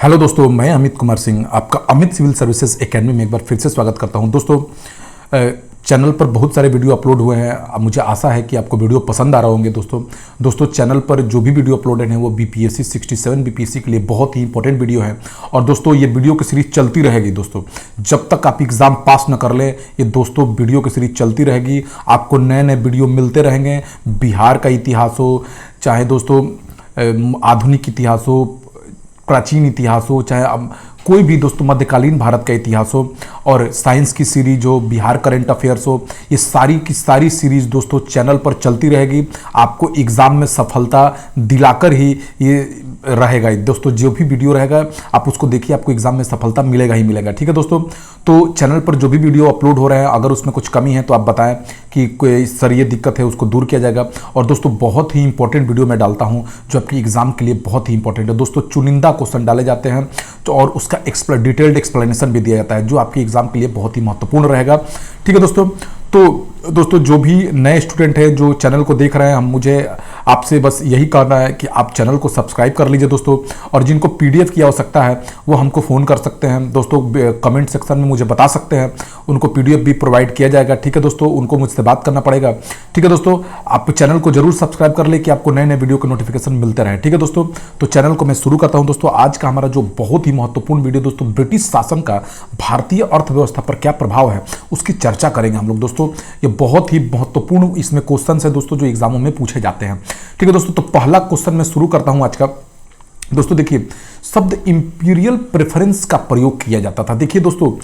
Hello दोस्तों, मैं अमित कुमार सिंह आपका अमित सिविल सर्विसेज एकेडमी में एक बार फिर से स्वागत करता हूं। दोस्तों, चैनल पर बहुत सारे वीडियो अपलोड हुए हैं। अब मुझे आशा है कि आपको वीडियो पसंद आ रहे होंगे। दोस्तों चैनल पर जो भी वीडियो अपलोडेड हैं वो बीपीएससी 67 बीपीएससी के लिए बहुत ही इंपॉर्टेंट वीडियो है। और दोस्तों ये वीडियो की सीरीज चलती रहेगी। दोस्तों जब तक आप एग्ज़ाम पास न कर ले, ये दोस्तों वीडियो की सीरीज चलती रहेगी। आपको नए नए वीडियो मिलते रहेंगे। बिहार का इतिहास हो, चाहे दोस्तों आधुनिक इतिहास हो, प्राचीन इतिहास हो, चाहे अब कोई भी दोस्तों मध्यकालीन भारत का इतिहास हो, और साइंस की सीरीज हो, बिहार करंट अफेयर्स हो, ये सारी की सारी सीरीज दोस्तों चैनल पर चलती रहेगी। आपको एग्ज़ाम में सफलता दिलाकर ही ये रहेगा। दोस्तों जो भी वीडियो रहेगा आप उसको देखिए, आपको एग्जाम में सफलता मिलेगा ही मिलेगा। ठीक है दोस्तों, तो चैनल पर जो भी वीडियो अपलोड हो रहे हैं, अगर उसमें कुछ कमी है तो आप बताएं कि कोई सर ये दिक्कत है, उसको दूर किया जाएगा। और दोस्तों बहुत ही इंपॉर्टेंट वीडियो मैं डालता हूं जो आपकी एग्जाम के लिए बहुत ही इंपॉर्टेंट है। दोस्तों चुनिंदा क्वेश्चन डाले जाते हैं तो और उसका डिटेल्ड एक्सप्लेनेशन भी दिया जाता है जो आपके एग्जाम के लिए बहुत ही महत्वपूर्ण रहेगा। ठीक है दोस्तों, तो दोस्तों जो भी नए स्टूडेंट हैं जो चैनल को देख रहे हैं, मुझे आपसे बस यही कहना है कि आप चैनल को सब्सक्राइब कर लीजिए दोस्तों। और जिनको पीडीएफ की आवश्यकता है वो हमको फ़ोन कर सकते हैं दोस्तों, कमेंट सेक्शन में मुझे बता सकते हैं, उनको पीडीएफ भी प्रोवाइड किया जाएगा। ठीक है दोस्तों, उनको मुझसे बात करना पड़ेगा। ठीक है दोस्तों, आप चैनल को जरूर सब्सक्राइब कर ले कि आपको नए नए वीडियो के नोटिफिकेशन मिलते रहे। ठीक है दोस्तों, तो चैनल को मैं शुरू करता हूं। दोस्तों आज का हमारा जो बहुत ही महत्वपूर्ण वीडियो दोस्तों, ब्रिटिश शासन का भारतीय अर्थव्यवस्था पर क्या प्रभाव है उसकी चर्चा करेंगे हम लोग। दोस्तों ये बहुत ही महत्वपूर्ण इसमें क्वेश्चन है दोस्तों जो एग्जामों में पूछे जाते हैं। ठीक है दोस्तों, तो पहला क्वेश्चन मैं शुरू करता हूं आज का। दोस्तों देखिए, शब्द इंपीरियल प्रेफरेंस का प्रयोग किया जाता था। देखिए दोस्तों,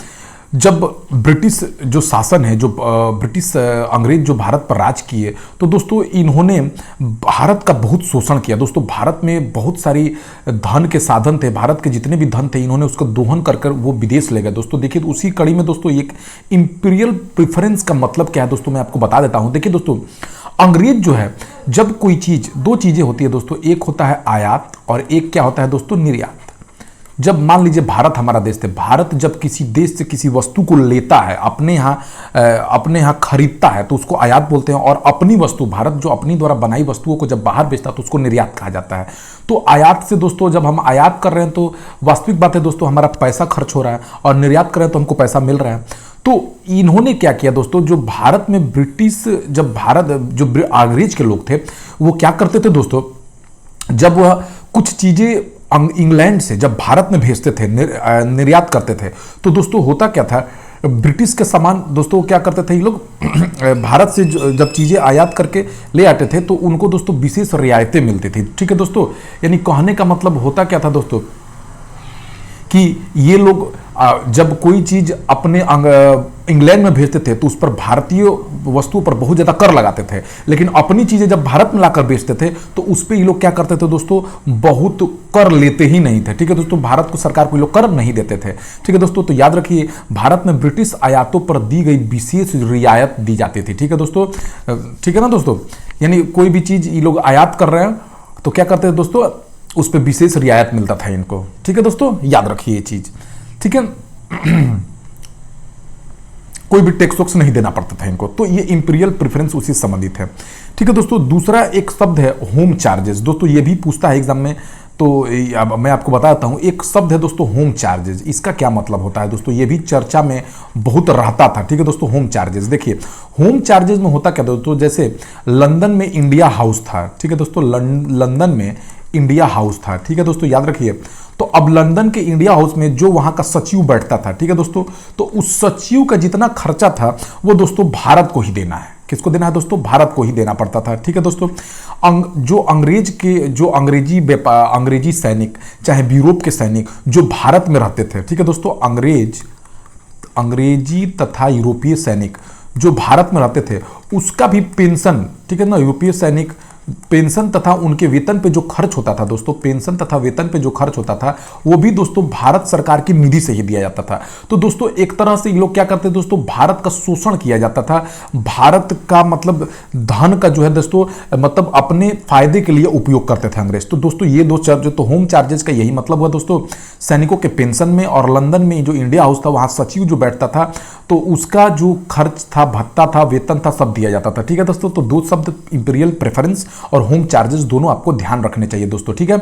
जब ब्रिटिश जो शासन है, जो ब्रिटिश अंग्रेज जो भारत पर राज किए, तो दोस्तों इन्होंने भारत का बहुत शोषण किया। दोस्तों भारत में बहुत सारी धन के साधन थे, भारत के जितने भी धन थे इन्होंने उसको दोहन कर कर वो विदेश ले गए। दोस्तों देखिए, तो उसी कड़ी में दोस्तों एक इंपीरियल प्रेफरेंस का मतलब क्या है दोस्तों मैं आपको बता देता हूं। देखिए दोस्तों, अंग्रेज जो है, जब कोई चीज़, दो चीज़ें होती है दोस्तों, एक होता है आयात और एक क्या होता है दोस्तों, निर्यात। जब मान लीजिए भारत हमारा देश थे, भारत जब किसी देश से किसी वस्तु को लेता है, अपने यहाँ खरीदता है तो उसको आयात बोलते हैं। और अपनी वस्तु, भारत जो अपनी द्वारा बनाई वस्तुओं को जब बाहर बेचता है तो उसको निर्यात कहा जाता है। तो आयात से दोस्तों, जब हम आयात कर रहे हैं तो वास्तविक बात है दोस्तों, हमारा पैसा खर्च हो रहा है, और निर्यात कर रहे हैं तो हमको पैसा मिल रहा है। तो इन्होंने क्या किया दोस्तों, जो भारत में ब्रिटिश, जब भारत जो अंग्रेज के लोग थे वो क्या करते थे दोस्तों, जब वह कुछ चीज़ें इंग्लैंड से जब भारत में भेजते थे, निर्यात करते थे, तो दोस्तों होता क्या था, ब्रिटिश के सामान दोस्तों क्या करते थे ये लोग, भारत से जब चीज़ें आयात करके ले आते थे तो उनको दोस्तों विशेष रियायतें मिलती थी। ठीक है दोस्तों, यानी कहने का मतलब होता क्या था दोस्तों कि ये लोग जब कोई चीज़ अपने इंग्लैंड में भेजते थे तो उस पर भारतीय वस्तुओं पर बहुत ज़्यादा कर लगाते थे, लेकिन अपनी चीज़ें जब भारत में लाकर बेचते थे तो उस पर ये लोग क्या करते थे दोस्तों, बहुत कर लेते ही नहीं थे। ठीक है दोस्तों, भारत को सरकार को ये लोग कर नहीं देते थे। ठीक है दोस्तों, तो याद रखिए, भारत में ब्रिटिश आयातों पर दी गई विशेष रियायत दी जाती थी। ठीक है दोस्तों, ठीक है ना दोस्तों, यानी कोई भी चीज़ ये लोग आयात कर रहे हैं तो क्या करते थे दोस्तों, उस पर विशेष रियायत मिलता था इनको। ठीक है दोस्तों, याद रखिए ये चीज़। ठीक है, कोई भी टैक्स वैक्स नहीं देना पड़ता था इनको। तो ये इंपीरियल प्रेफरेंस उसी से संबंधित है। ठीक है दोस्तों, दूसरा एक शब्द है होम चार्जेस। दोस्तों ये भी पूछता है एग्जाम में, तो अब मैं आपको बताता हूँ। एक शब्द है दोस्तों होम चार्जेस, इसका क्या मतलब होता है दोस्तों, ये भी चर्चा में बहुत रहता था। ठीक है दोस्तों, होम चार्जेस, देखिए होम चार्जेस में होता क्या दोस्तों, जैसे लंदन में इंडिया हाउस था। ठीक है दोस्तों, लंदन में इंडिया हाउस था। ठीक है दोस्तों, याद रखिए। तो अब लंदन के इंडिया हाउस में जो वहां का सचिव बैठता था, ठीक है दोस्तों, तो उस सचिव का जितना खर्चा था वो दोस्तों भारत को ही देना है। किसको देना है दोस्तों, भारत को ही देना पड़ता था। ठीक है दोस्तों, जो अंग्रेज के जो अंग्रेजी सैनिक, चाहे यूरोप के सैनिक जो भारत में रहते थे, ठीक है दोस्तों, अंग्रेजी तथा यूरोपीय सैनिक जो भारत में रहते थे उसका भी पेंशन, ठीक है ना, यूरोपीय सैनिक पेंशन तथा उनके वेतन पे जो खर्च होता था दोस्तों, पेंशन तथा वेतन पे जो खर्च होता था वो भी दोस्तों भारत सरकार की निधि से ही दिया जाता था। तो दोस्तों एक तरह से ये लोग क्या करते दोस्तों, भारत का शोषण किया जाता था। भारत का मतलब धन का जो है दोस्तों, मतलब अपने फायदे के लिए उपयोग करते थे अंग्रेज। तो दोस्तों ये दो चार्ज, तो होम चार्जेस का यही मतलब हुआ दोस्तों, सैनिकों के पेंशन में, और लंदन में जो इंडिया हाउस था वहां सचिव जो बैठता था तो उसका जो खर्च था, भत्ता था, वेतन था, सब दिया जाता था। ठीक है दोस्तों, तो दो शब्द इंपीरियल प्रेफरेंस और होम चार्जेस दोनों आपको ध्यान रखने चाहिए दोस्तों। ठीक है,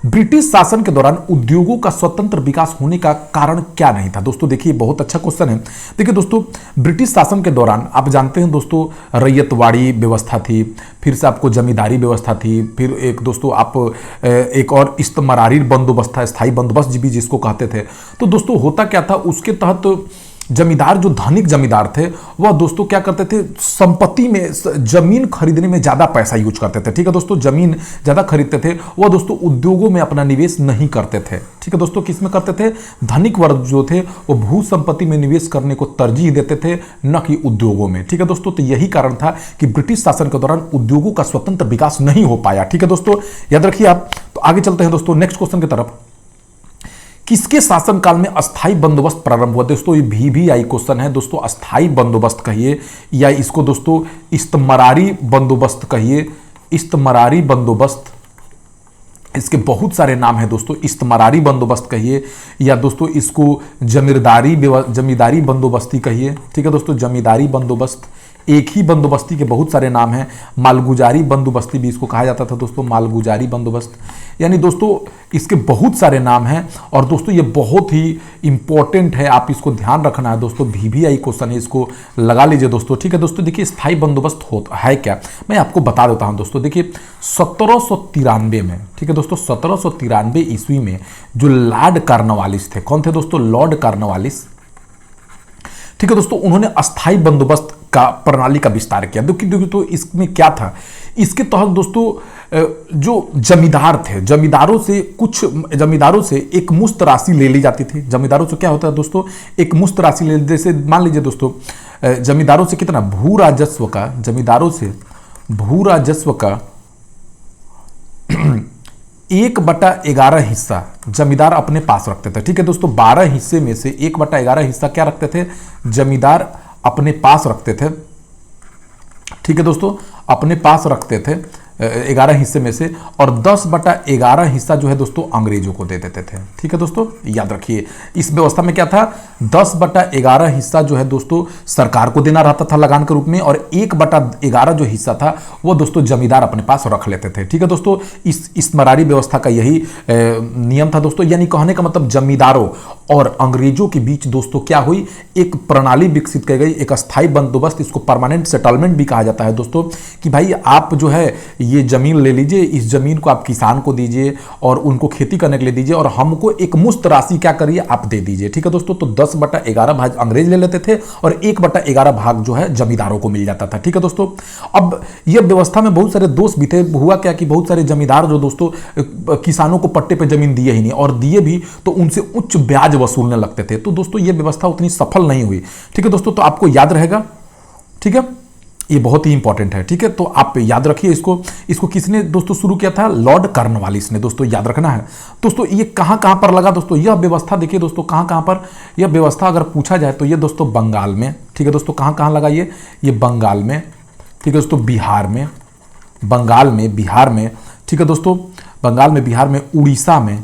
ब्रिटिश शासन के दौरान उद्योगों का स्वतंत्र विकास होने का कारण क्या नहीं था? दोस्तों देखिए, बहुत अच्छा क्वेश्चन है। देखिए दोस्तों, ब्रिटिश शासन के दौरान आप जानते हैं दोस्तों, रैयतवाड़ी व्यवस्था थी, फिर से आपको जमींदारी व्यवस्था थी, फिर एक दोस्तों आप एक और इस्तमरारी बंदोबस्त था, स्थायी बंदोबस्त भी जिसको कहते थे। तो दोस्तों होता क्या था, उसके तहत जमींदार, जो धनिक जमींदार थे, वह दोस्तों क्या करते थे, संपत्ति में, जमीन खरीदने में ज्यादा पैसा यूज करते थे। ठीक है दोस्तों, जमीन ज्यादा खरीदते थे। वह दोस्तों उद्योगों में अपना निवेश नहीं करते थे। ठीक है दोस्तों, किस में करते थे? धनिक वर्ग जो थे वो भू संपत्ति में निवेश करने को तरजीह देते थे, न कि उद्योगों में। ठीक है दोस्तों, तो यही कारण था कि ब्रिटिश शासन के दौरान उद्योगों का स्वतंत्र विकास नहीं हो पाया। ठीक है दोस्तों, याद रखिए आप। तो आगे चलते हैं दोस्तों नेक्स्ट क्वेश्चन की तरफ। किसके शासनकाल में अस्थाई बंदोबस्त प्रारंभ हुआ? दोस्तों ये VVI क्वेश्चन है दोस्तों। अस्थाई बंदोबस्त कहिए या इसको दोस्तों इस्तमरारी बंदोबस्त कहिए, इस्तमरारी बंदोबस्त, इसके बहुत सारे नाम हैं दोस्तों। इस्तमरारी बंदोबस्त कहिए या दोस्तों इसको जमींदारी बंदोबस्ती कहिए। ठीक है दोस्तों, जमींदारी बंदोबस्त। एक ही बंदोबस्ती के बहुत सारे नाम हैं। मालगुजारी बंदोबस्ती भी इसको कहा जाता था दोस्तों, मालगुजारी बंदोबस्त। यानी दोस्तों इसके बहुत सारे नाम हैं और दोस्तों ये बहुत ही इंपॉर्टेंट है, आप इसको ध्यान रखना है दोस्तों। VVI क्वेश्चन है, इसको लगा लीजिए दोस्तों। ठीक है दोस्तों, देखिए स्थायी बंदोबस्त होता है क्या, मैं आपको बता देता हूं दोस्तों। देखिए 1793 में, ठीक है दोस्तों, 1793 ईस्वी में जो लॉर्ड कॉर्नवालिस थे, कौन थे दोस्तों? Lord Cornwallis. ठीक है दोस्तों, उन्होंने अस्थाई बंदोबस्त का प्रणाली का विस्तार किया। देखिए तो इसमें क्या था, इसके तहत दोस्तों जो जमींदार थे, जमींदारों से एक मुश्त राशि ले ली जाती थी। जमींदारों से क्या होता है दोस्तों, एक मुश्त राशि ले, जैसे मान लीजिए दोस्तों जमींदारों से कितना भू राजस्व का, जमींदारों से भू राजस्व का 1/11 हिस्सा जमींदार अपने पास रखते थे। ठीक है दोस्तों, 12 हिस्से में से 1/11 हिस्सा क्या रखते थे? जमींदार अपने पास रखते थे। ठीक है दोस्तों, अपने पास रखते थे 11 हिस्से में से, और 10/11 हिस्सा जो है दोस्तों अंग्रेजों को दे देते थे। ठीक है दोस्तों, याद रखिए इस व्यवस्था में क्या था, 10/11 हिस्सा जो है दोस्तों सरकार को देना रहता था लगान के रूप में, और 1/11 जो हिस्सा था वो दोस्तों जमींदार अपने पास रख लेते थे। ठीक है दोस्तों, इस मरारी व्यवस्था का यही नियम था दोस्तों। यानी कहने का मतलब जमींदारों और अंग्रेजों के बीच दोस्तों क्या हुई, एक प्रणाली विकसित की गई, एक अस्थाई बंदोबस्त, इसको परमानेंट सेटलमेंट भी कहा जाता है दोस्तों, कि भाई आप जो है ये जमीन ले लीजिए, इस जमीन को आप किसान को दीजिए और उनको खेती करने के लिए दीजिए, और हमको एक मुश्त राशि क्या करिए, आप दे दीजिए। ठीक है दोस्तों, तो 10/11 भाग अंग्रेज ले लेते थे और 1/11 भाग जो है जमींदारों को मिल जाता था। ठीक है दोस्तों, अब यह व्यवस्था में बहुत सारे दोष भी थे। हुआ क्या कि बहुत सारे जमींदार जो दोस्तों किसानों को पट्टे पे जमीन दिए ही नहीं, और दिए भी तो उनसे उच्च ब्याज वसूलने लगते थे। तो दोस्तों ये व्यवस्था उतनी सफल नहीं हुई। ठीक है दोस्तों, तो आपको याद रहेगा। ठीक है, ये बहुत ही इंपॉर्टेंट है। ठीक है, तो आप याद रखिए इसको किसने दोस्तों शुरू किया था? लॉर्ड कॉर्नवालिस ने। दोस्तों याद रखना है दोस्तों, ये कहां कहां पर लगा दोस्तों यह व्यवस्था? देखिए दोस्तों कहां कहां पर यह व्यवस्था अगर पूछा जाए तो ये दोस्तों बंगाल में। ठीक है दोस्तों, कहां कहां लगा ये बंगाल में। ठीक है दोस्तों, बिहार में, बंगाल में, बिहार में। ठीक है दोस्तों, बंगाल में, बिहार में, उड़ीसा में,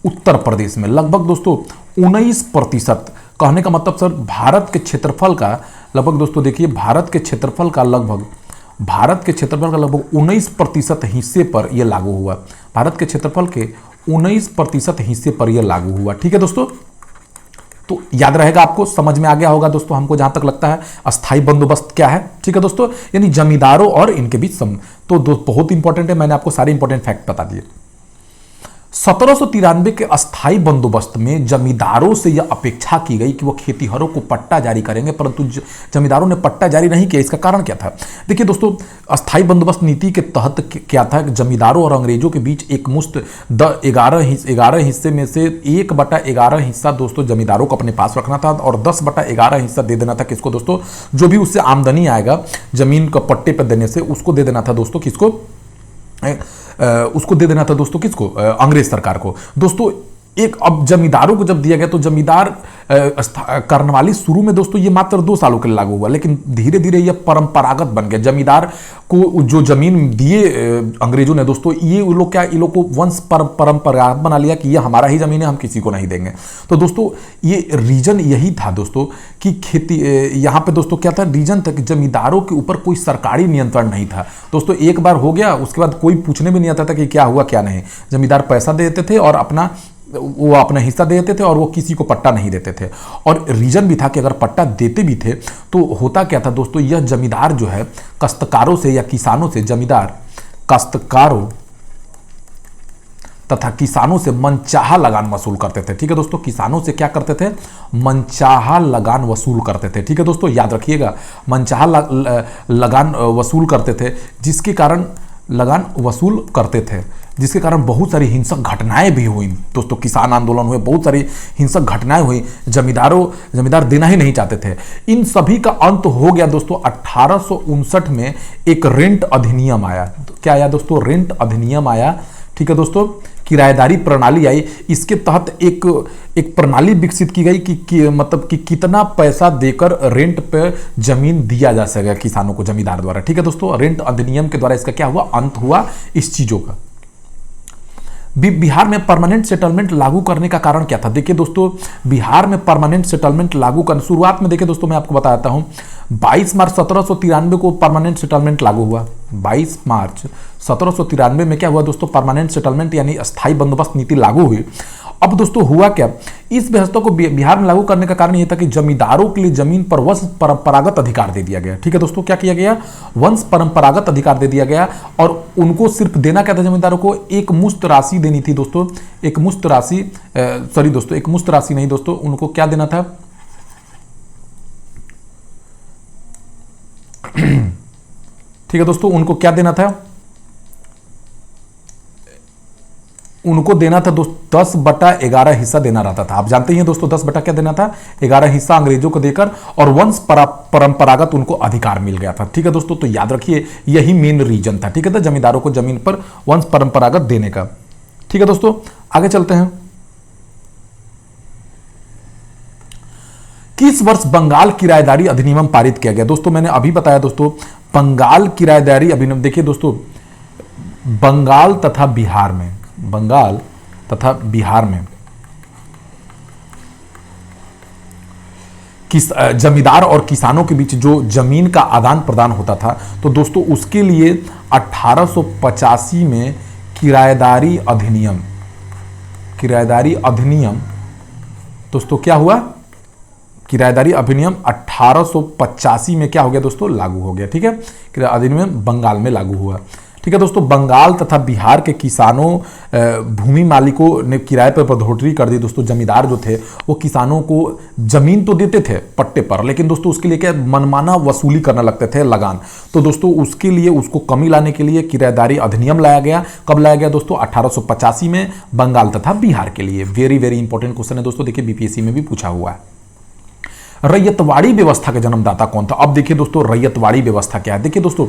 उत्तर प्रदेश में। लगभग दोस्तों 19%, कहने का मतलब सर भारत के क्षेत्रफल का लगभग दोस्तों देखिए भारत के क्षेत्रफल का लगभग 19% हिस्से पर यह लागू हुआ। भारत के क्षेत्रफल के 19% हिस्से पर यह लागू हुआ। ठीक है दोस्तों, तो याद रहेगा, आपको समझ में आ गया होगा दोस्तों, हमको जहां तक लगता है अस्थाई बंदोबस्त क्या है। ठीक है दोस्तों, यानी जमींदारों और इनके बीच तो बहुत इंपॉर्टेंट है, मैंने आपको सारे इंपॉर्टेंट फैक्ट बता दिए। 1793 के अस्थाई बंदोबस्त में जमींदारों से यह अपेक्षा की गई कि वह खेतीहरों को पट्टा जारी करेंगे, परंतु जमींदारों ने पट्टा जारी नहीं किया। इसका कारण क्या था? देखिए दोस्तों, अस्थाई बंदोबस्त नीति के तहत क्या था कि जमींदारों और अंग्रेजों के बीच एक मुश्त 11 हिस्से में से 1/11 हिस्सा दोस्तों जमींदारों को अपने पास रखना था, और 10/11 हिस्सा दे देना था किसको दोस्तों? जो भी उससे आमदनी आएगा जमीन को पट्टे पर देने से, उसको दे देना था दोस्तों, किसको? उसको दे देना था दोस्तों, किसको? अंग्रेज सरकार को। दोस्तों एक अब जमींदारों को जब दिया गया तो जमींदार कर्णवाली शुरू में दोस्तों ये मात्र 2 सालों के लिए लागू हुआ, लेकिन धीरे धीरे यह परंपरागत बन गया। जमींदार को जो जमीन दिए अंग्रेजों ने दोस्तों, ये लोग क्या, ये लोग को वंश परंपरागत बना लिया कि ये हमारा ही जमीन है, हम किसी को नहीं देंगे। तो दोस्तों ये रीजन यही था दोस्तों कि खेती, यहाँ पे दोस्तों क्या था, रीजन था कि जमींदारों के ऊपर कोई सरकारी नियंत्रण नहीं था दोस्तों। एक बार हो गया, उसके बाद कोई पूछने भी नहीं आता था कि क्या हुआ क्या नहीं। जमींदार पैसा देते थे और अपना हिस्सा देते थे, और वो किसी को पट्टा नहीं देते थे। और रीजन भी था कि अगर पट्टा देते भी थे तो होता क्या था दोस्तों, यह जमींदार जो है काश्तकारों से या किसानों से, जमींदार काश्तकारों तथा किसानों से मनचाहा लगान वसूल करते थे। ठीक है दोस्तों, किसानों से क्या करते थे, मनचाहा लगान वसूल करते थे। ठीक है दोस्तों, याद रखिएगा, मनचाहा लगान वसूल करते थे, जिसके कारण लगान वसूल करते थे, जिसके कारण बहुत सारी हिंसक घटनाएं भी हुई दोस्तों। किसान आंदोलन हुए, बहुत सारी हिंसक घटनाएं हुई, जमींदार देना ही नहीं चाहते थे। इन सभी का अंत हो गया दोस्तों 1859 में। एक रेंट अधिनियम आया। क्या आया दोस्तों, रेंट अधिनियम आया। ठीक है दोस्तों, किराएदारी प्रणाली आई। इसके तहत एक प्रणाली विकसित की गई कि मतलब कि कितना पैसा देकर रेंट पे जमीन दिया जा सकेगा किसानों को जमींदार द्वारा। ठीक है दोस्तों, रेंट अधिनियम के द्वारा इसका क्या हुआ, अंत हुआ इस चीजों का। बिहार में परमानेंट सेटलमेंट लागू करने का कारण क्या था? देखिए दोस्तों, बिहार में परमानेंट सेटलमेंट लागू करने, शुरुआत में देखिए दोस्तों, मैं आपको बताता हूं, 22 मार्च 1793 को परमानेंट सेटलमेंट लागू हुआ। 22 मार्च 1793 में क्या हुआ दोस्तों, परमानेंट सेटलमेंट यानी अस्थायी बंदोबस्त नीति लागू हुई। अब दोस्तों हुआ क्या, इस व्यवस्था को बिहार में लागू करने का कारण यह था कि जमींदारों के लिए जमीन पर वंश परंपरागत अधिकार दे दिया गया। ठीक है दोस्तों, क्या किया गया, वंश परंपरागत अधिकार दे दिया गया। और उनको सिर्फ देना क्या था, जमींदारों को एक मुश्त राशि देनी थी दोस्तों, एक मुश्त राशि, सॉरी दोस्तों, एक मुश्त राशि नहीं दोस्तों, उनको क्या देना था, ठीक है दोस्तों, उनको क्या देना था, उनको देना था दोस्तों 10/11 हिस्सा देना रहता था। आप जानते ही हैं दोस्तों, 10 बटा क्या देना था, 11 हिस्सा अंग्रेजों को देकर, और वंश परंपरागत उनको अधिकार मिल गया था। ठीक है दोस्तों, तो याद रखिए यही मेन रीजन था। ठीक है, तो जमींदारों को जमीन पर वंश परंपरागत देने का। ठीक है दोस्तों, आगे चलते हैं। किस वर्ष बंगाल किराएदारी अधिनियम पारित किया गया? दोस्तों मैंने अभी बताया दोस्तों, बंगाल किराएदारी अधिनियम, देखिए दोस्तों, बंगाल तथा बिहार में जमींदार और किसानों के बीच जो जमीन का आदान प्रदान होता था, तो दोस्तों उसके लिए 1885 में किराएदारी अधिनियम दोस्तों क्या हुआ, किराएदारी अधिनियम 1885 में क्या हो गया दोस्तों, लागू हो गया। ठीक है, किराया अधिनियम बंगाल में लागू हुआ। ठीक है दोस्तों, बंगाल तथा बिहार के किसानों, भूमि मालिकों ने किराए पर बढ़ोतरी कर दी दोस्तों। जमींदार जो थे वो किसानों को जमीन तो देते थे पट्टे पर, लेकिन दोस्तों उसके लिए क्या मनमाना वसूली करने लगते थे, लगान। तो दोस्तों उसके लिए, उसको कमी लाने के लिए किराएदारी अधिनियम लाया गया। कब लाया गया दोस्तों, 1885 में, बंगाल तथा बिहार के लिए। वेरी वेरी इंपॉर्टेंट क्वेश्चन है दोस्तों, देखिए बीपीएससी में भी पूछा हुआ है। रैयतवाड़ी व्यवस्था के जन्मदाता कौन था? अब देखिए दोस्तों, रैयतवाड़ी व्यवस्था क्या है। देखिए दोस्तों,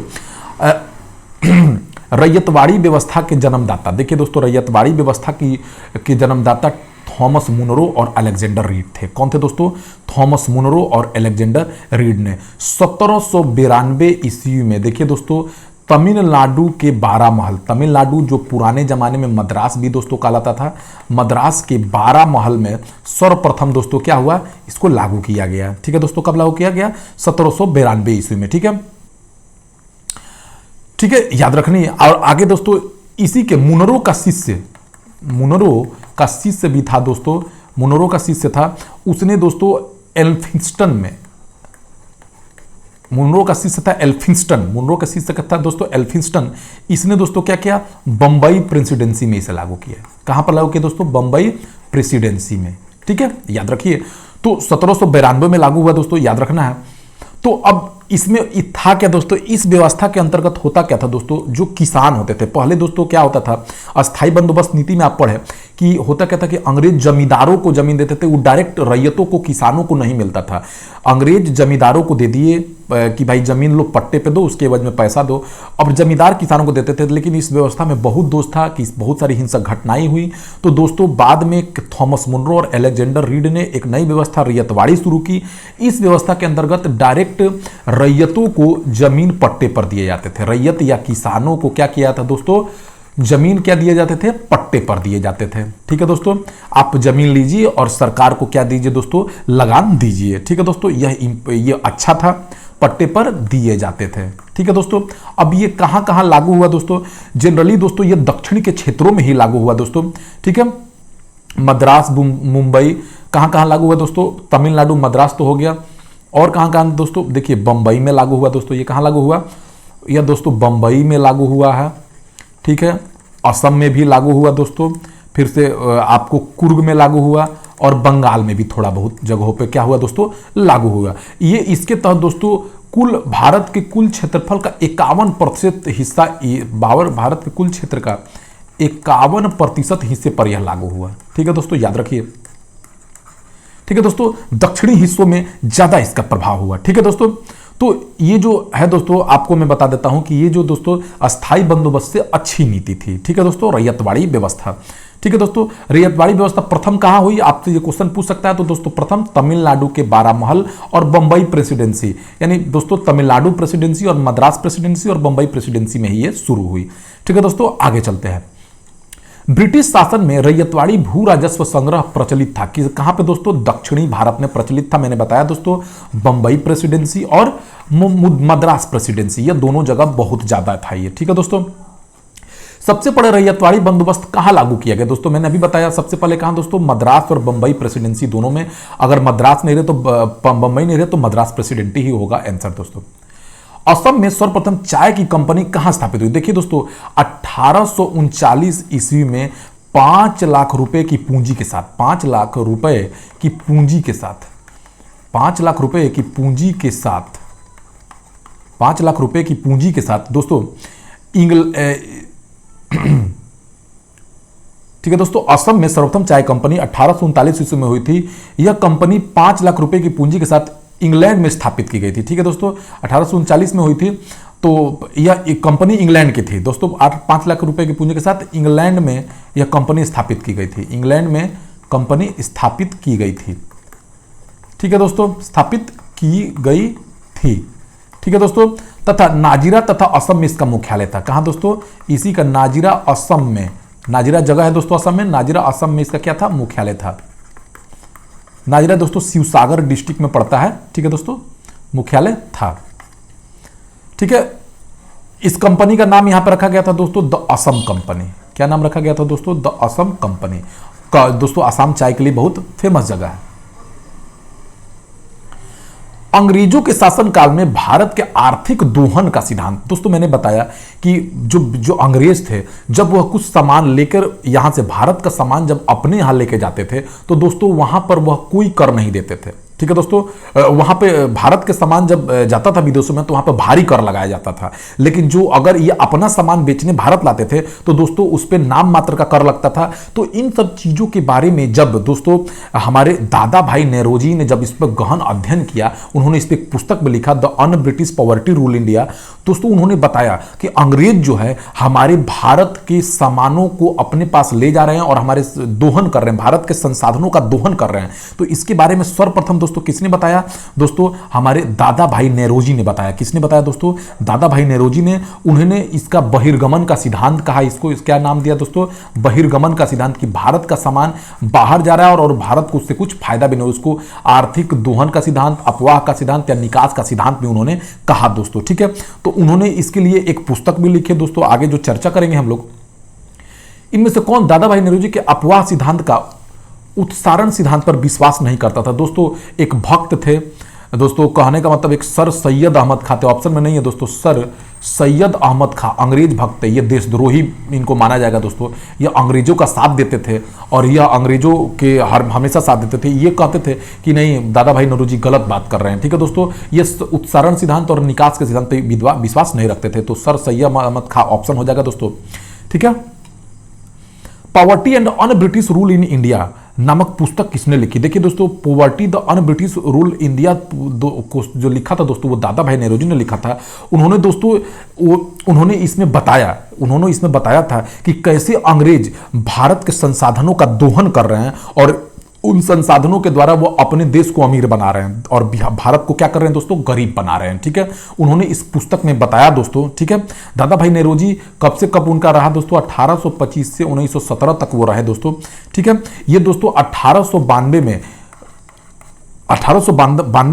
रैयतवाड़ी व्यवस्था के जन्मदाता, देखिए दोस्तों, रैयतवाड़ी व्यवस्था के जन्मदाता थॉमस मुनरो और अलेक्जेंडर रीड थे। कौन थे दोस्तों, थॉमस मुनरो और अलेक्जेंडर रीड ने 1792 ईस्वी में, देखिए दोस्तों, तमिलनाडु के 12 महल, तमिलनाडु जो पुराने जमाने में मद्रास भी दोस्तों कहलाता था, मद्रास के 12 महल में सर्वप्रथम दोस्तों क्या हुआ, इसको लागू किया गया। ठीक है दोस्तों, कब लागू किया गया, 1792 ईस्वी में। ठीक है, ठीक है, याद रखनी है। और आगे दोस्तों, इसी के मुनरो का शिष्य भी था दोस्तों, मुनरो का शिष्य था, उसने दोस्तों एल्फिंस्टन में, मुनरो का शिष्य था दोस्तों एल्फिंस्टन। इसने दोस्तों क्या किया, बंबई प्रेसिडेंसी में इसे लागू किया। कहां पर लागू किया दोस्तों, बंबई प्रेसिडेंसी में। ठीक है, याद रखिए। तो 1792 में लागू हुआ दोस्तों, याद रखना है। तो अब इसमें था क्या दोस्तों, इस व्यवस्था के अंतर्गत होता क्या था दोस्तों, जो किसान होते थे, पहले दोस्तों क्या होता था, अस्थाई बंदोबस्त नीति में आप पढ़े कि होता क्या था कि अंग्रेज जमींदारों को जमीन देते थे, वो डायरेक्ट रैयतों को, किसानों को नहीं मिलता था। अंग्रेज जमींदारों को दे दिए, कि भाई जमीन लो पट्टे पे दो, उसके एवज में पैसा दो। अब जमींदार किसानों को देते थे, लेकिन इस व्यवस्था में बहुत दोष था कि बहुत सारी हिंसक घटनाएं हुई। तो दोस्तों बाद में थॉमस मुनरो और अलेक्जेंडर रीड ने एक नई व्यवस्था रैयतवाड़ी शुरू की। इस व्यवस्था के अंतर्गत डायरेक्ट रैयतों को जमीन पट्टे पर दिए जाते थे। रैयत या किसानों को क्या किया था दोस्तों, जमीन क्या दिए जाते थे, पट्टे पर दिए जाते थे। ठीक है दोस्तों, आप जमीन लीजिए और सरकार को क्या दीजिए दोस्तों, लगान दीजिए। ठीक है दोस्तों, यह अच्छा था, पट्टे पर दिए जाते थे। ठीक है दोस्तों, अब ये कहां कहां लागू हुआ दोस्तों, जनरली दोस्तों ये दक्षिण के क्षेत्रों में ही लागू हुआ दोस्तों। ठीक है, मद्रास, मुंबई, कहां कहां लागू हुआ दोस्तों, तमिलनाडु, मद्रास तो हो गया, और कहां कहां दोस्तों, देखिए बंबई में लागू हुआ दोस्तों। ये कहां लागू हुआ, यह दोस्तों बंबई में लागू हुआ है। ठीक है, असम में भी लागू हुआ दोस्तों, फिर से आपको कुर्ग में लागू हुआ, और बंगाल में भी थोड़ा बहुत जगहों पे क्या हुआ दोस्तों, लागू हुआ। ये इसके तहत दोस्तों कुल भारत के कुल क्षेत्रफल का 51% हिस्सा, भारत के कुल क्षेत्र का 51% हिस्से पर यह लागू हुआ। ठीक है दोस्तों, याद रखिए। ठीक है दोस्तों, दक्षिणी हिस्सों में ज्यादा इसका प्रभाव हुआ। ठीक है दोस्तों, तो ये जो है दोस्तों, आपको मैं बता देता हूं कि ये जो दोस्तों अस्थाई बंदोबस्त से अच्छी नीति थी। ठीक है दोस्तों, रैयतवाड़ी व्यवस्था। ठीक है दोस्तों, रैयतवाड़ी व्यवस्था प्रथम कहां हुई, आपसे ये क्वेश्चन पूछ सकता है। तो दोस्तों प्रथम तमिलनाडु के बारामहल और बंबई प्रेसिडेंसी, यानी दोस्तों तमिलनाडु प्रेसिडेंसी और मद्रास प्रेसिडेंसी और बंबई प्रेसिडेंसी में ही ये शुरू हुई। ठीक है दोस्तों, आगे चलते हैं। ब्रिटिश शासन में रैयतवाड़ी भू राजस्व संग्रह प्रचलित था। कि कहां पे दोस्तों, दक्षिणी भारत में प्रचलित था। मैंने बताया दोस्तों बंबई प्रेसिडेंसी और मद्रास प्रेसिडेंसी, ये दोनों जगह बहुत ज्यादा था ये। ठीक है दोस्तों, सबसे पहले रैयतवाड़ी बंदोबस्त कहां लागू किया गया दोस्तों, मैंने अभी बताया सबसे पहले कहां दोस्तों, मद्रास और बंबई प्रेसिडेंसी दोनों में। अगर मद्रास नहीं रहे तो बंबई नहीं रहे तो मद्रास प्रेसिडेंसी ही होगा आंसर दोस्तों। असम में सर्वप्रथम चाय की कंपनी कहां स्थापित हुई, देखिए दोस्तों 1839 ईस्वी में 5 लाख रुपए की पूंजी के साथ, 5 लाख रुपए की पूंजी के साथ, 5 लाख रुपए की पूंजी के साथ, 5 लाख रुपए की पूंजी के साथ दोस्तों ठीक है दोस्तों, असम में सर्वप्रथम चाय कंपनी 1839 ईस्वी में हुई थी। यह कंपनी 5 लाख रुपए की पूंजी के साथ इंग्लैंड में स्थापित की गई थी। ठीक है दोस्तों, 1839 में हुई थी। तो यह एक कंपनी इंग्लैंड की थी दोस्तों। 5 लाख रुपए की पूंजी के साथ इंग्लैंड में यह कंपनी स्थापित की गई थी। इंग्लैंड में कंपनी स्थापित की गई थी। ठीक है दोस्तों, स्थापित की गई थी। ठीक है दोस्तों, तथा नाजिरा तथा असम में इसका मुख्यालय था। कहां दोस्तों, इसी का नाजिरा असम में, नाजिरा जगह है दोस्तों असम में, नाजिरा असम में इसका क्या था, मुख्यालय था। नाजिरा दोस्तों शिवसागर डिस्ट्रिक्ट में पड़ता है। ठीक है दोस्तों, मुख्यालय था। ठीक है, इस कंपनी का नाम यहां पर रखा गया था दोस्तों द असम कंपनी। क्या नाम रखा गया था दोस्तों, द असम कंपनी का। दोस्तों असम चाय के लिए बहुत फेमस जगह है। अंग्रेजों के शासनकाल में भारत के आर्थिक दोहन का सिद्धांत, दोस्तों मैंने बताया कि जो अंग्रेज थे, जब वह कुछ सामान लेकर यहां से, भारत का सामान जब अपने यहां लेके जाते थे तो दोस्तों वहां पर वह कोई कर नहीं देते थे। ठीक है दोस्तों, वहां पे भारत के सामान जब जाता था विदेशों में तो वहां पे भारी कर लगाया जाता था। लेकिन जो अगर ये अपना सामान बेचने भारत लाते थे तो दोस्तों उस पर नाम मात्र का कर लगता था। तो इन सब चीजों के बारे में जब दोस्तों हमारे दादा भाई नेरोजी ने जब इस पर गहन अध्ययन किया, उन्होंने इस पर एक पुस्तक में लिखा the un British poverty rule India. दोस्तों उन्होंने बताया कि अंग्रेज जो है हमारे भारत के सामानों को अपने पास ले जा रहे हैं और हमारे दोहन कर रहे हैं, भारत के संसाधनों का दोहन कर रहे हैं। तो इसके बारे में सर्वप्रथम दोस्तों किसने बताया, दोस्तों हमारे दादा भाई नेरोजी ने बताया। किसने बताया दोस्तों, दादा भाई नेरोजी ने। उन्होंने इसका बहिर्गमन का सिद्धांत कहा, इसको क्या नाम दिया दोस्तों, बहिर्गमन का सिद्धांत, कि भारत का सामान बाहर जा रहा है और भारत को उससे कुछ फायदा भी नहीं। उसको आर्थिक दोहन का सिद्धांत, अपवाह का सिद्धांत या निकास का सिद्धांत भी उन्होंने कहा दोस्तों। ठीक है, तो उन्होंने इसके लिए एक पुस्तक भी लिखी दोस्तों, आगे जो चर्चा करेंगे हम लोग। इनमें से कौन दादा भाई नेरोजी के अपवाह सिद्धांत का उत्सारण सिद्धांत पर विश्वास नहीं करता था। दोस्तों एक भक्त थे दोस्तों, कहने का मतलब एक सर सैयद अहमद खां थे, ऑप्शन में नहीं है दोस्तों, सर सैयद अहमद खां अंग्रेज भक्त थे। ये देशद्रोही इनको माना जाएगा दोस्तों। ये अंग्रेजों का साथ देते थे और यह अंग्रेजों के हमेशा साथ देते थे। ये कहते थे कि नहीं दादा भाई नेरोजी गलत बात कर रहे हैं। ठीक है दोस्तों, ये उत्सारण सिद्धांत और निकास के सिद्धांत पर विश्वास नहीं रखते थे। तो सर सैयद अहमद खां ऑप्शन हो जाएगा दोस्तों। ठीक है, poverty and un British rule in India, नामक पुस्तक किसने लिखी? देखिए दोस्तों, poverty the un British rule India को जो लिखा था दोस्तों, वो दादा भाई नौरोजी ने लिखा था। उन्होंने दोस्तों उन्होंने इसमें बताया था कि कैसे अंग्रेज भारत के संसाधनों का दोहन कर रहे हैं और उन संसाधनों के द्वारा वो अपने देश को अमीर बना रहे हैं और भारत को क्या कर रहे हैं दोस्तों, गरीब बना रहे हैं। ठीक है, उन्होंने इस पुस्तक में बताया दोस्तों। ठीक है, दादा भाई नौरोजी कब से कब उनका रहा दोस्तों? 1825 से 1917 तक वो रहे दोस्तों। ठीक है, ये दोस्तों 1892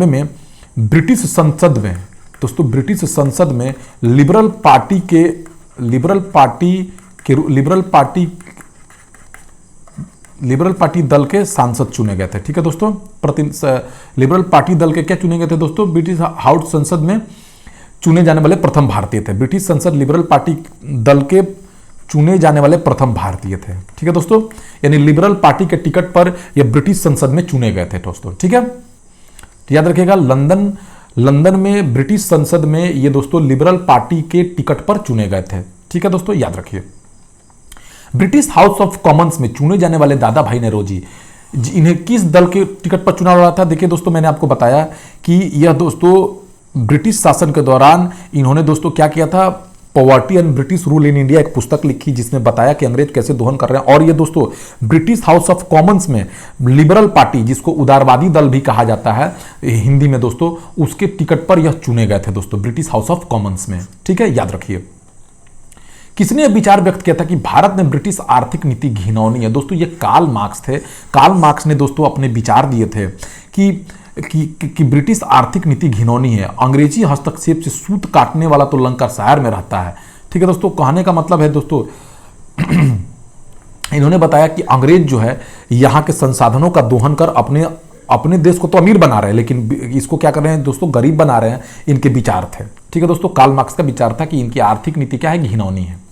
में ब्रिटिश संसद में लिबरल पार्टी दल के सांसद चुने गए थे। ठीक है दोस्तों, लिबरल पार्टी दल के क्या चुने गए थे दोस्तों? ब्रिटिश हाउस संसद में चुने जाने वाले प्रथम भारतीय थे। ब्रिटिश संसद लिबरल पार्टी दल के चुने जाने वाले प्रथम भारतीय थे। ठीक है दोस्तों, यानी लिबरल पार्टी के टिकट पर ये ब्रिटिश संसद में चुने गए थे दोस्तों। ठीक है, याद रखिएगा, लंदन में ब्रिटिश संसद में ये दोस्तों लिबरल पार्टी के टिकट पर चुने गए थे। ठीक है दोस्तों, याद रखिए। ब्रिटिश हाउस ऑफ कॉमन्स में चुने जाने वाले दादा भाई नौरोजी, इन्हें किस दल के टिकट पर चुना रहा था? देखिए दोस्तों, मैंने आपको बताया कि यह दोस्तों ब्रिटिश शासन के दौरान इन्होंने दोस्तों क्या किया था? Poverty and British rule in India एक पुस्तक लिखी जिसमें बताया कि अंग्रेज कैसे दोहन कर रहे हैं। और ये दोस्तों ब्रिटिश हाउस ऑफ कॉमन्स में लिबरल पार्टी, जिसको उदारवादी दल भी कहा जाता है हिंदी में दोस्तों, उसके टिकट पर यह चुने गए थे दोस्तों, ब्रिटिश हाउस ऑफ कॉमन्स में। ठीक है, याद रखिए। किसने यह विचार व्यक्त किया था कि भारत में ब्रिटिश आर्थिक नीति घिनौनी है? दोस्तों ये कार्ल मार्क्स थे। कार्ल मार्क्स ने दोस्तों अपने विचार दिए थे कि ब्रिटिश आर्थिक नीति घिनौनी है, अंग्रेजी हस्तक्षेप से सूत काटने वाला तो लंकाशायर में रहता है। ठीक है दोस्तों, कहने का मतलब है दोस्तों इन्होंने बताया कि अंग्रेज जो है यहाँ के संसाधनों का दोहन कर अपने देश को तो अमीर बना रहे हैं, लेकिन इसको क्या कर रहे हैं दोस्तों, गरीब बना रहे हैं। इनके विचार थे। ठीक है दोस्तों, कार्ल मार्क्स का विचार था कि इनकी आर्थिक नीति क्या है, घिनौनी है।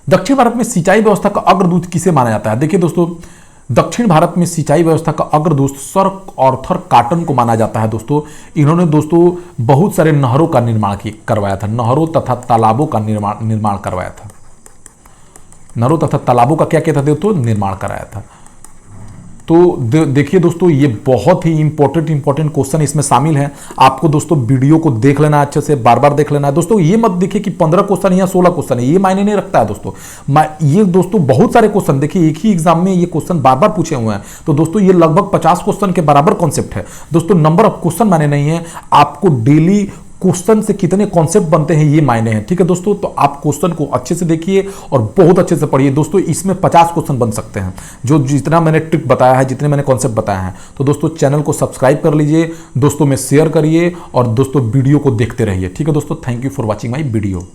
दक्षिण भारत में सिंचाई व्यवस्था का अग्रदूत किसे माना जाता है? देखिए दोस्तों, दक्षिण भारत में सिंचाई व्यवस्था का अग्रदूत सर आर्थर कॉटन को माना जाता है दोस्तों। इन्होंने दोस्तों बहुत सारे नहरों का निर्माण करवाया था, नहरों तथा तालाबों का निर्माण करवाया था। नहरों तथा तालाबों का क्या कहता था दोस्तों, निर्माण कराया था। तो देखिए दोस्तों, ये बहुत ही इंपॉर्टेंट क्वेश्चन इसमें शामिल है। आपको दोस्तों वीडियो को देख लेना, अच्छे से बार बार देख लेना है दोस्तों। ये मत देखिए कि 15 क्वेश्चन या 16 क्वेश्चन है, ये मायने नहीं रखता है दोस्तों। ये दोस्तों बहुत सारे क्वेश्चन, देखिए एक ही एग्जाम में ये क्वेश्चन बार बार पूछे हुए हैं। तो दोस्तों ये लगभग 50 क्वेश्चन के बराबर कॉन्सेप्ट है दोस्तों। नंबर ऑफ क्वेश्चन मायने नहीं है, आपको डेली क्वेश्चन से कितने कॉन्सेप्ट बनते हैं ये मायने हैं। ठीक है दोस्तों, तो आप क्वेश्चन को अच्छे से देखिए और बहुत अच्छे से पढ़िए दोस्तों। इसमें 50 क्वेश्चन बन सकते हैं, जो जितना मैंने ट्रिक बताया है, जितने मैंने कॉन्सेप्ट बताया है। तो दोस्तों चैनल को सब्सक्राइब कर लीजिए, दोस्तों में शेयर करिए और दोस्तों वीडियो को देखते रहिए। ठीक है दोस्तों, thank you for watching my video.